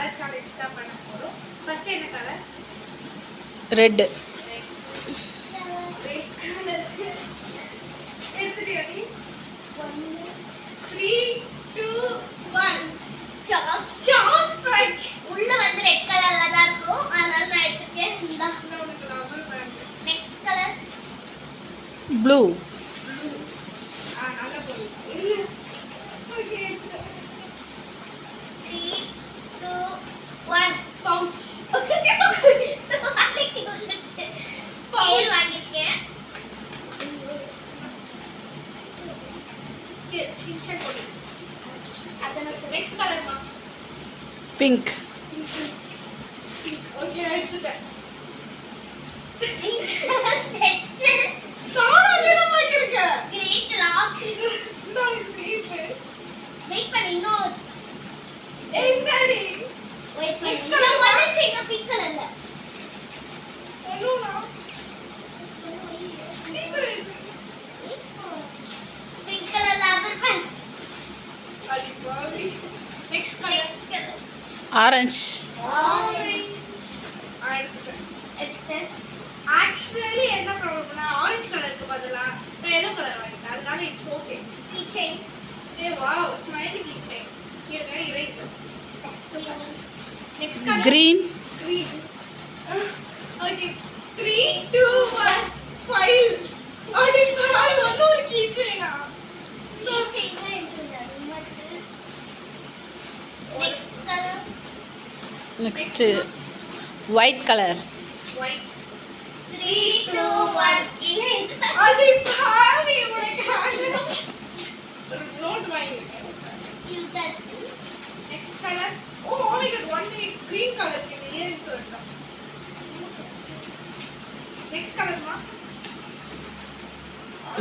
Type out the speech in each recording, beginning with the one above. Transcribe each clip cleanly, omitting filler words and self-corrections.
Colour challenge தான் பண்ண போறோம். ஃபர்ஸ்ட் என்ன கலர்? ரெட். எடுத்துட்டியா நீ? 3 2 1 சாஸ் பேக். உள்ள வந்து ரெட் கலர்ல தான் இருக்கும். அதனால நான் எடுத்துட்டேன். இந்த நெக்ஸ்ட் கலர் ப்ளூ. நல்ல போடு. Okay 3 2 1 pouch. ஸ்கேல் வாங்கிட்டேன். ஸ்கேல் சின்ன போடு. அதன நெக்ஸ்ட் கலர் மா. பிங்க். ஓகே எடுத்துட்டேன். வெயிட் பண்ணி இன்னும் எங்கடி வெயிட் பண்ணி இன்னும் ஒரு பிங்க் கலர்ல சொல்லுடா சீக்கிரம் பிங்க் கலர்ல அப்புறம் பண்ணு. அடி பாவி நெக்ஸ்ட் கலர் ஆரஞ்சு. ஆக்சுவலி என்ன ப்ராப்ளம்னா ஆரஞ்சு கலருக்கு பதிலா நான் yellow கலர் வாங்கிட்டேன். அதனால it's okay. Key chain a wow smiley key chain. Here I eraser. Next colour green. green. Okay 3 2 1 file. அடி பாவி இன்னொரு கீ செயினா. கீ செயின் எடுத்துட்டேன். Next colour next white colour. White 3 2 1 இல்ல இது அடி பாவி உனக்கு நோட் வாங்கிட்டேன். கியூட்டா next colour oh my god only green colour க்கு இயரிங்ஸ் வரணும். நெக்ஸ்ட் கலர் மா.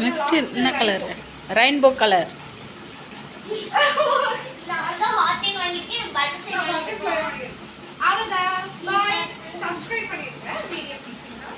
நெக்ஸ்ட் என்ன கலர்? Rainbow colour. நான் தான் ஹார்டிங் வாங்கிட்டேன். பட்டர்ஃப்ளை வாங்கிட்டேன். அவ்வளோதான். பாய். சப்ஸ்கிரைப் பண்ணிடுங்க. வீடியோ பிடிச்சிருந்தா